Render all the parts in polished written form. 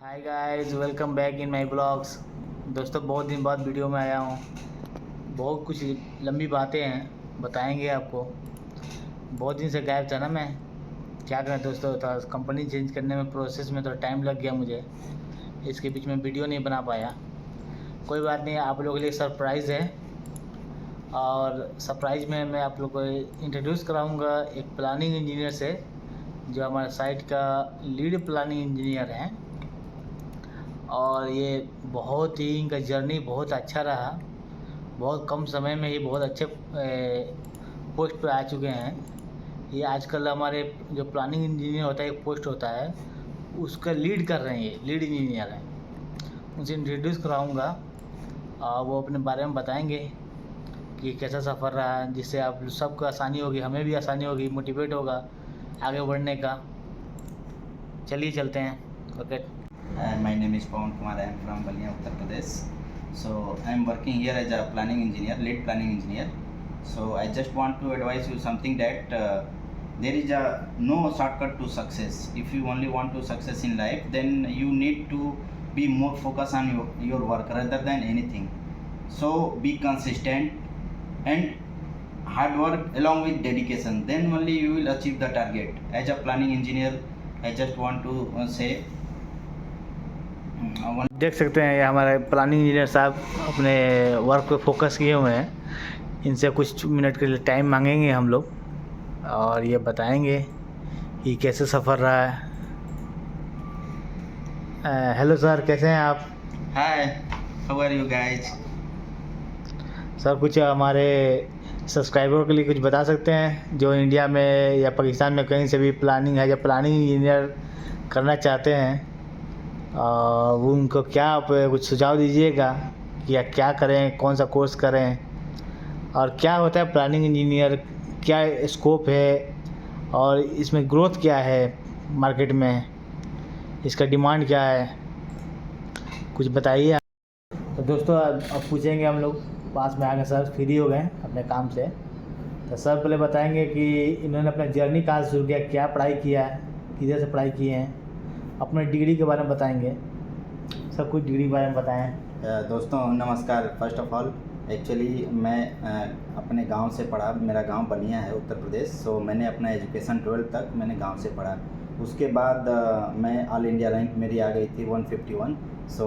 Hi guys, welcome back in my blogs. दोस्तों, बहुत दिन बाद वीडियो में आया हूँ। बहुत कुछ लंबी बातें हैं, बताएंगे आपको। बहुत दिन से गायब था ना मैं। क्या करें दोस्तों, था कंपनी चेंज करने में प्रोसेस में थोड़ा टाइम लग गया मुझे। इसके बीच में वीडियो नहीं बना पाया। कोई बात नहीं, आप लोगों के लिए सरप्राइज़ है। और सरप्राइज़ में मैं आप लोग को इंट्रोड्यूस कराऊँगा एक प्लानिंग इंजीनियर से, जो हमारे साइट का लीड प्लानिंग इंजीनियर हैं। और ये बहुत ही इनका जर्नी बहुत अच्छा रहा। बहुत कम समय में ही बहुत अच्छे पोस्ट पे आ चुके हैं। ये आजकल हमारे जो प्लानिंग इंजीनियर होता है, एक पोस्ट होता है, उसका लीड कर रहे हैं। ये लीड इंजीनियर हैं। उनसे इंट्रोड्यूस कराऊंगा और वो अपने बारे में बताएंगे कि कैसा सफ़र रहा, जिससे आप सबको आसानी होगी, हमें भी आसानी होगी, मोटिवेट होगा आगे बढ़ने का। चलिए चलते हैं। Okay. My name is Pawan Kumar. I am from Balia, Uttar Pradesh. So I am working here as a planning engineer, lead planning engineer. So I just want to advise you something that there is no shortcut to success. If you only want to success in life, then you need to be more focused on your work rather than anything. So be consistent and hard work along with dedication. Then only you will achieve the target. As a planning engineer, I just want to say देख सकते हैं, ये हमारे planning engineer साहब अपने work पे focus किए हुए हैं। इनसे कुछ मिनट के लिए टाइम मांगेंगे हम लोग और ये बताएंगे कि कैसे सफ़र रहा है। हेलो सर, कैसे हैं आप? Hi, how are you guys? Sir, कुछ हमारे सब्सक्राइबर के लिए कुछ बता सकते हैं, जो इंडिया में या पाकिस्तान में कहीं से भी प्लानिंग है या प्लानिंग इंजीनियर करना चाहते हैं, वो उनको क्या आप कुछ सुझाव दीजिएगा कि या क्या करें, कौन सा कोर्स करें और क्या होता है प्लानिंग इंजीनियर, क्या स्कोप है और इसमें ग्रोथ क्या है मार्केट में, इसका डिमांड क्या है, कुछ बताइए। तो दोस्तों, अब पूछेंगे हम लोग। पास में आ गए सर, फ्री हो गए अपने काम से। तो सर पहले बताएंगे कि इन्होंने अपना जर्नी कहाँ से शुरू किया, क्या पढ़ाई किया है, किधर से पढ़ाई किए हैं, अपने डिग्री के बारे में बताएंगे। सब कुछ डिग्री के बारे में बताएं। दोस्तों नमस्कार। फर्स्ट ऑफ ऑल एक्चुअली मैं अपने गांव से पढ़ा। मेरा गांव बलिया है, उत्तर प्रदेश। सो मैंने अपना एजुकेशन 12 तक मैंने गांव से पढ़ा। उसके बाद मैं ऑल इंडिया रैंक मेरी आ गई थी 151। सो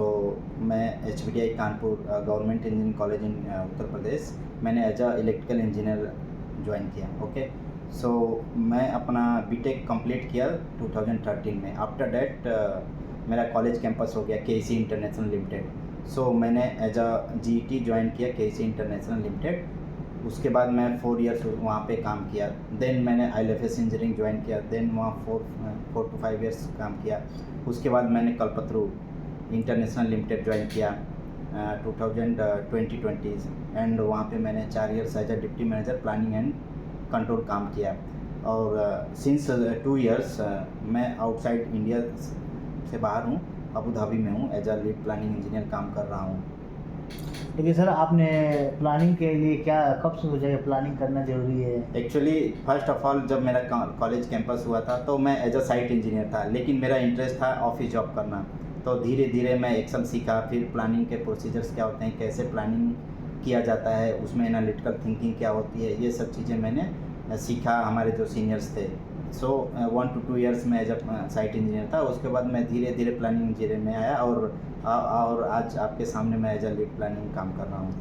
मैं HBDI Kanpur government engineering college in Uttar Pradesh मैंने as a electrical engineer join किया। ओके। सो मैं अपना बीटेक कंप्लीट किया 2013 में। आफ्टर डैट मेरा कॉलेज कैंपस हो गया KC इंटरनेशनल लिमिटेड। सो मैंने एज अ GET ज्वाइन किया KC इंटरनेशनल लिमिटेड। उसके बाद मैं 4 ईयर्स वहाँ पे काम किया। देन मैंने ILFS इंजीनियरिंग ज्वाइन किया। देन वहाँ 4 to 5 ईयर्स काम किया। उसके बाद मैंने कल्पतरू इंटरनेशनल लिमिटेड ज्वाइन किया 2020 एंड वहाँ पे मैंने 4 years as a deputy manager planning and control काम किया। और सिंस 2 ईयर्स मैं आउटसाइड इंडिया से बाहर हूँ, अबू धाबी में हूँ, as a lead planning engineer काम कर रहा हूँ। लेकिन सर, आपने प्लानिंग के लिए क्या कब से सोचा कि प्लानिंग करना ज़रूरी है? एक्चुअली फर्स्ट ऑफ ऑल जब मेरा कॉलेज कैंपस हुआ था तो मैं एज अ साइट इंजीनियर था, लेकिन मेरा इंटरेस्ट था ऑफिस जॉब करना। तो धीरे धीरे मैं एक्सेल सीखा, फिर प्लानिंग के प्रोसीजर्स क्या होते हैं, कैसे प्लानिंग किया जाता है, उसमें एनालिटिकल थिंकिंग क्या होती है, ये सब चीज़ें मैंने सीखा हमारे जो सीनियर्स थे। सो 1 to 2 ईयर्स में एज अ साइट इंजीनियर था। उसके बाद मैं धीरे धीरे प्लानिंग इंजीनियर में आया और आज आपके सामने मैं एज अ लीड प्लानिंग काम कर रहा हूँ।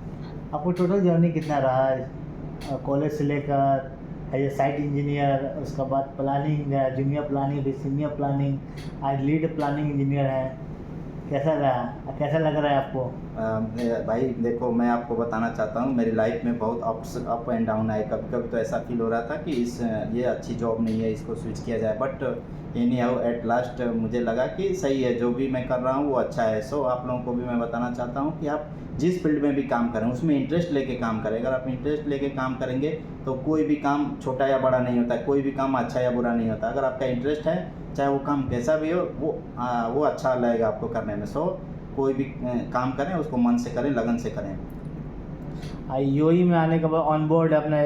आपको टोटल जर्नी कितना रहा, कॉलेज से लेकर एज ए साइट इंजीनियर, उसके बाद प्लानिंग, जूनियर प्लानिंग, फिर सीनियर प्लानिंग, आज लीड प्लानिंग इंजीनियर है, कैसा रहा, कैसा लग रहा है आपको? भाई देखो, मैं आपको बताना चाहता हूँ मेरी लाइफ में बहुत अप एंड डाउन आए। कभी कभी तो ऐसा फील हो रहा था कि ये अच्छी जॉब नहीं है, इसको स्विच किया जाए। But any how at last मुझे लगा कि सही है, जो भी मैं कर रहा हूँ वो अच्छा है। सो आप लोगों को भी मैं बताना चाहता हूँ कि आप जिस फील्ड में भी काम करें उसमें इंटरेस्ट लेके काम करें। अगर आप इंटरेस्ट लेके काम करेंगे तो कोई भी काम छोटा या बड़ा नहीं होता है, कोई भी काम अच्छा या बुरा नहीं होता। अगर आपका इंटरेस्ट है, चाहे वो काम कैसा भी हो, वो अच्छा लगेगा आपको करने में। सो कोई भी काम करें उसको मन से करें, लगन से करें। यूएई में आने के बाद ऑन बोर्ड अपने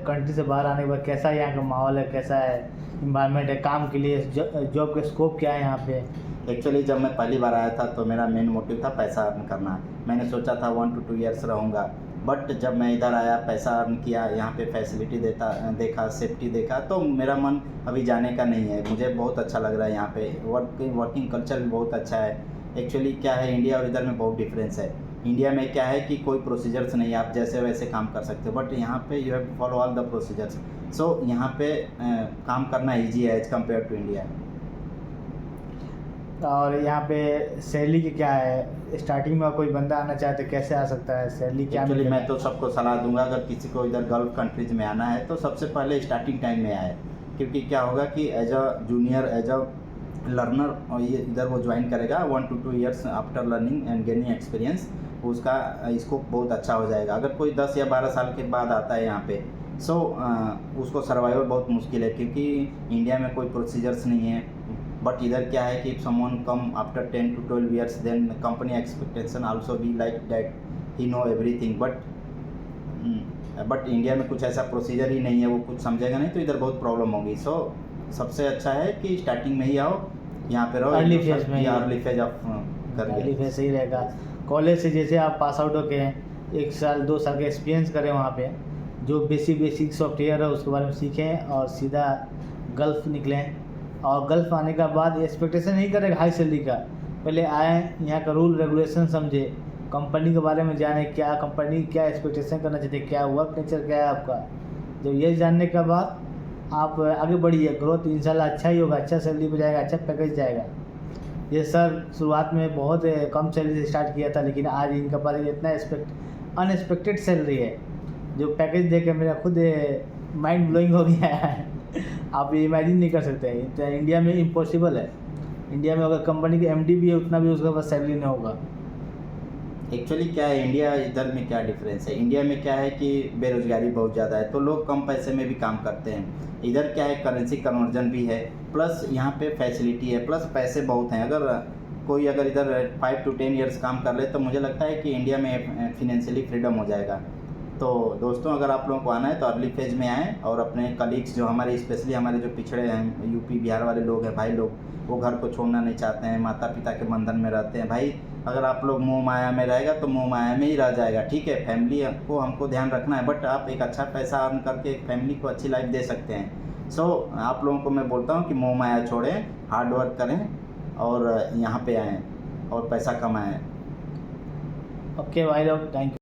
कंट्री से बाहर आने के बाद कैसा यहाँ का माहौल है, कैसा है इन्वायरमेंट है काम के लिए, जॉब का स्कोप क्या है यहाँ पे? एक्चुअली जब मैं पहली बार आया था तो मेरा मेन मोटिव था पैसा अर्न करना। मैंने सोचा था 1 to 2 ईयर्स रहूँगा, बट जब मैं इधर आया, पैसा अर्न किया, यहाँ पे फैसिलिटी देखा, सेफ्टी देखा, तो मेरा मन अभी जाने का नहीं है। मुझे बहुत अच्छा लग रहा है यहाँ पे। वर्किंग कल्चर भी बहुत अच्छा है। एक्चुअली क्या है, इंडिया और इधर में बहुत डिफरेंस है। इंडिया में क्या है कि कोई प्रोसीजर्स नहीं है, आप जैसे वैसे काम कर सकते हो, बट यहाँ पे you have to follow all the procedures. So यहाँ पे काम करना ईजी है एज कम्पेयर टू इंडिया। और यहाँ पे सैलरी की क्या है? स्टार्टिंग में कोई बंदा आना चाहते कैसे आ सकता है? सैलरी क्या एक्चुअली मिलेगा? मैं तो सबको सलाह दूंगा, अगर किसी को इधर गल्फ कंट्रीज में आना है तो सबसे पहले स्टार्टिंग टाइम में आए, क्योंकि क्या होगा कि as a junior, as a learner, और ये इधर वो ज्वाइन करेगा 1 to 2 years after learning and gaining experience, उसका स्कोप बहुत अच्छा हो जाएगा। अगर कोई 10 या 12 साल के बाद आता है यहाँ पे, सो उसको सर्वाइवल बहुत मुश्किल है, क्योंकि इंडिया में कोई प्रोसीजर्स नहीं है। बट इधर क्या है कि someone come after 10 to 12 years, then company expectation also be like that he know everything. But India में कुछ ऐसा प्रोसीजर ही नहीं है, वो कुछ समझेगा नहीं, तो इधर बहुत प्रॉब्लम होगी। सो सबसे अच्छा है कि स्टार्टिंग में ही आओ, यहाँ पे रहो, अर्ली फेज में, अर्ली फेज ऑफ अर्ली करिए। फेज सही रहेगा। कॉलेज से जैसे आप पास आउट होके हैं, 1 साल 2 साल का एक्सपीरियंस करें वहाँ पे, जो बेसिक सॉफ्टवेयर है उसके बारे में सीखें और सीधा गल्फ़ निकलें। और गल्फ़ आने के बाद एक्सपेक्टेशन नहीं करेगा हाई सैलरी का, पहले आएँ, यहाँ का रूल रेगुलेशन समझे, कंपनी के बारे में जाने, क्या कंपनी क्या एक्सपेक्टेशन करना चाहती है, क्या वर्क नेचर क्या है आपका। जब ये जानने के बाद आप आगे बढ़िए, ग्रोथ इंशाल्लाह अच्छा ही होगा, अच्छा सैलरी पे जाएगा, अच्छा पैकेज जाएगा। ये सर शुरुआत में बहुत कम सैलरी से स्टार्ट किया था, लेकिन आज इनका पास इतना अनएक्सपेक्टेड सैलरी है, जो पैकेज देख के मेरा खुद माइंड ब्लोइंग हो गया है। आप ये इमेजिन नहीं कर सकते, तो इंडिया में इम्पॉसिबल है। इंडिया में अगर कंपनी के एमडी भी है, उतना भी उसके पास सैलरी नहीं होगा। एक्चुअली क्या है, इंडिया इधर में क्या डिफरेंस है, इंडिया में क्या है कि बेरोजगारी बहुत ज़्यादा है, तो लोग कम पैसे में भी काम करते हैं। इधर क्या है, करेंसी कन्वर्जन भी है, प्लस यहाँ पे फैसिलिटी है, प्लस पैसे बहुत हैं। अगर कोई इधर 5 to 10 ईयर्स काम कर ले, तो मुझे लगता है कि इंडिया में फिनेंशियली फ्रीडम हो जाएगा। तो दोस्तों, अगर आप लोगों को आना है तो अर्ली फेज में आएँ, और अपने कलीग्स जो हमारे, स्पेशली हमारे जो पिछड़े हैं, यूपी बिहार वाले लोग हैं भाई लोग, वो घर को छोड़ना नहीं चाहते हैं, माता पिता के बंधन में रहते हैं। भाई अगर आप लोग मोह माया में रहेगा तो मोह माया में ही रह जाएगा। ठीक है, फैमिली को हमको ध्यान रखना है, बट आप एक अच्छा पैसा अर्न करके एक फैमिली को अच्छी लाइफ दे सकते हैं। सो आप लोगों को मैं बोलता हूँ कि मोह माया छोड़ें, हार्ड वर्क करें और यहाँ पे आएँ और पैसा कमाएँ। ओके भाई लोग, थैंक यू।